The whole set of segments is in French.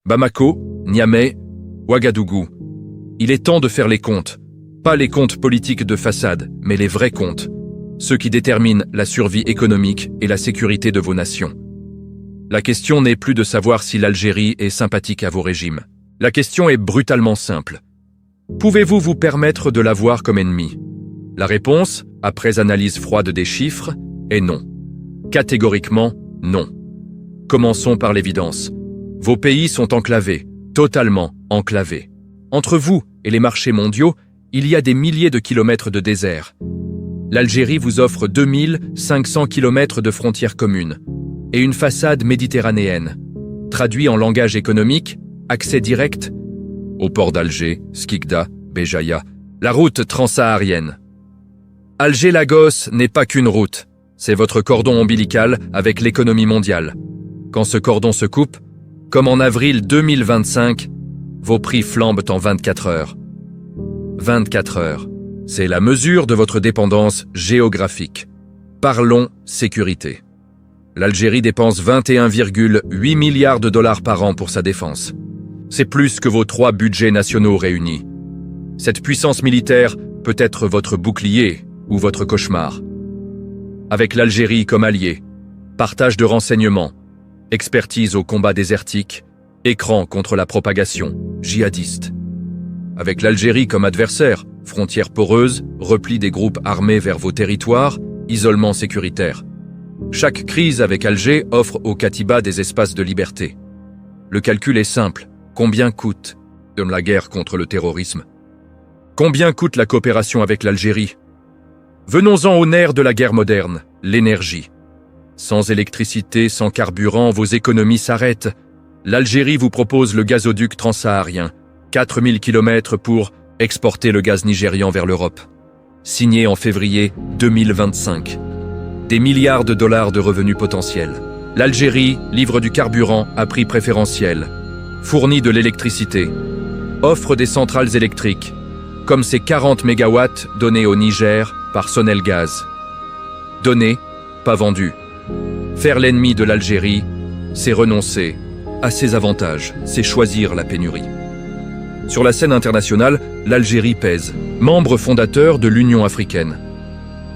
Bamako, Niamey, Ouagadougou. Il est temps de faire les comptes. Pas les comptes politiques de façade, mais les vrais comptes. Ceux qui déterminent la survie économique et la sécurité de vos nations. La question n'est plus de savoir si l'Algérie est sympathique à vos régimes. La question est brutalement simple. Pouvez-vous vous permettre de l'avoir comme ennemi? La réponse, après analyse froide des chiffres, est non. Catégoriquement, non. Commençons par l'évidence. Vos pays sont enclavés, totalement enclavés. Entre vous et les marchés mondiaux, il y a des milliers de kilomètres de désert. L'Algérie vous offre 2500 kilomètres de frontières communes et une façade méditerranéenne. Traduit en langage économique, accès direct au port d'Alger, Skikda, Béjaïa, la route transsaharienne. Alger-Lagos n'est pas qu'une route, c'est votre cordon ombilical avec l'économie mondiale. Quand ce cordon se coupe, comme en avril 2025, vos prix flambent en 24 heures. 24 heures, c'est la mesure de votre dépendance géographique. Parlons sécurité. L'Algérie dépense 21,8 milliards de dollars par an pour sa défense. C'est plus que vos 3 budgets nationaux réunis. Cette puissance militaire peut être votre bouclier ou votre cauchemar. Avec l'Algérie comme allié, partage de renseignements, expertise au combat désertique, écran contre la propagation djihadiste. Avec l'Algérie comme adversaire, frontières poreuses, repli des groupes armés vers vos territoires, isolement sécuritaire. Chaque crise avec Alger offre aux Katiba des espaces de liberté. Le calcul est simple. Combien coûte la guerre contre le terrorisme? Combien coûte la coopération avec l'Algérie? Venons-en au nerf de la guerre moderne, l'énergie. Sans électricité, sans carburant, vos économies s'arrêtent. L'Algérie vous propose le gazoduc transsaharien, 4000 km pour exporter le gaz nigérian vers l'Europe. Signé en février 2025. Des milliards de dollars de revenus potentiels. L'Algérie livre du carburant à prix préférentiel, fournit de l'électricité, offre des centrales électriques, comme ces 40 mégawatts donnés au Niger par Sonelgaz. Donnés, pas vendus. Faire l'ennemi de l'Algérie, c'est renoncer à ses avantages, c'est choisir la pénurie. Sur la scène internationale, l'Algérie pèse, membre fondateur de l'Union africaine.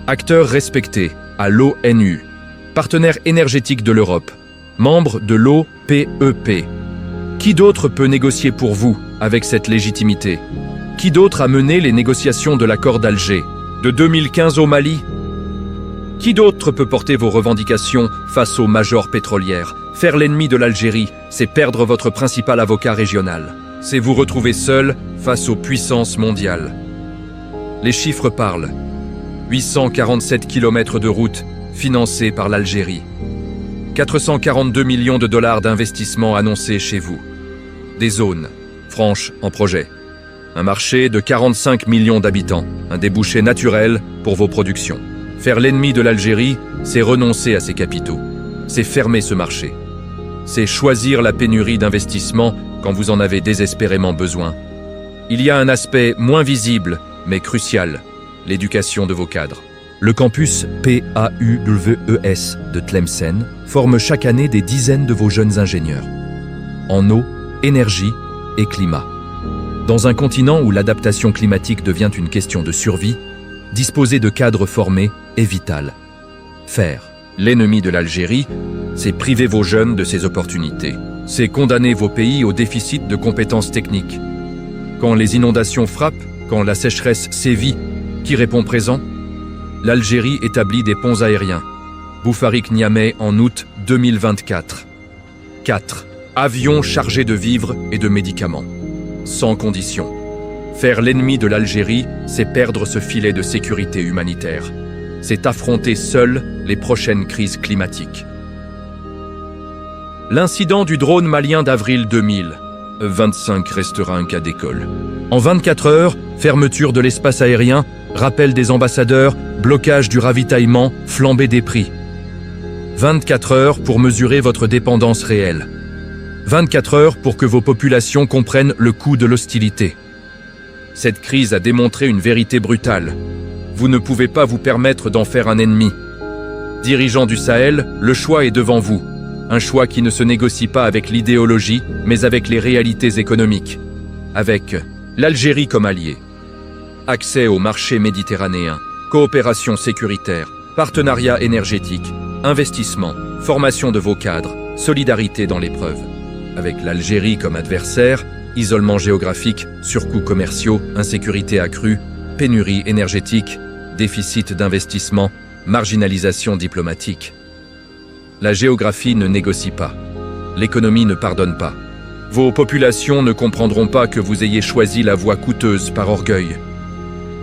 Acteur respecté à l'ONU, partenaire énergétique de l'Europe, membre de l'OPEP. Qui d'autre peut négocier pour vous avec cette légitimité? Qui d'autre a mené les négociations de l'accord d'Alger, de 2015 au Mali? Qui d'autre peut porter vos revendications face aux majors pétrolières? Faire l'ennemi de l'Algérie, c'est perdre votre principal avocat régional. C'est vous retrouver seul face aux puissances mondiales. Les chiffres parlent. 847 km de routes financées par l'Algérie. 442 millions de dollars d'investissement annoncés chez vous. Des zones franches en projet. Un marché de 45 millions d'habitants, un débouché naturel pour vos productions. Faire l'ennemi de l'Algérie, c'est renoncer à ses capitaux. C'est fermer ce marché. C'est choisir la pénurie d'investissement quand vous en avez désespérément besoin. Il y a un aspect moins visible, mais crucial, l'éducation de vos cadres. Le campus PAUWES de Tlemcen forme chaque année des dizaines de vos jeunes ingénieurs. En eau, énergie et climat. Dans un continent où l'adaptation climatique devient une question de survie, disposer de cadres formés est vital. Faire l'ennemi de l'Algérie, c'est priver vos jeunes de ces opportunités. C'est condamner vos pays au déficit de compétences techniques. Quand les inondations frappent, quand la sécheresse sévit, qui répond présent? L'Algérie établit des ponts aériens. Boufarik-Niamey en août 2024. 4. Avions chargés de vivres et de médicaments. Sans condition. Faire l'ennemi de l'Algérie, c'est perdre ce filet de sécurité humanitaire. C'est affronter seul les prochaines crises climatiques. L'incident du drone malien d'avril 2025 restera un cas d'école. En 24 heures, fermeture de l'espace aérien, rappel des ambassadeurs, blocage du ravitaillement, flambée des prix. 24 heures pour mesurer votre dépendance réelle. 24 heures pour que vos populations comprennent le coût de l'hostilité. Cette crise a démontré une vérité brutale. Vous ne pouvez pas vous permettre d'en faire un ennemi. Dirigeants du Sahel, le choix est devant vous. Un choix qui ne se négocie pas avec l'idéologie, mais avec les réalités économiques. Avec l'Algérie comme allié. Accès au marché méditerranéen, coopération sécuritaire, partenariat énergétique, investissement, formation de vos cadres, solidarité dans l'épreuve. Avec l'Algérie comme adversaire, isolement géographique, surcoûts commerciaux, insécurité accrue, pénurie énergétique, déficit d'investissement, marginalisation diplomatique. La géographie ne négocie pas. L'économie ne pardonne pas. Vos populations ne comprendront pas que vous ayez choisi la voie coûteuse par orgueil.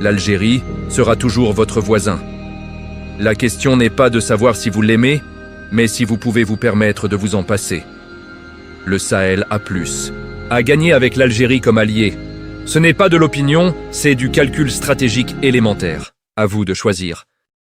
L'Algérie sera toujours votre voisin. La question n'est pas de savoir si vous l'aimez, mais si vous pouvez vous permettre de vous en passer. Le Sahel a plus à gagner avec l'Algérie comme allié. Ce n'est pas de l'opinion, c'est du calcul stratégique élémentaire. À vous de choisir.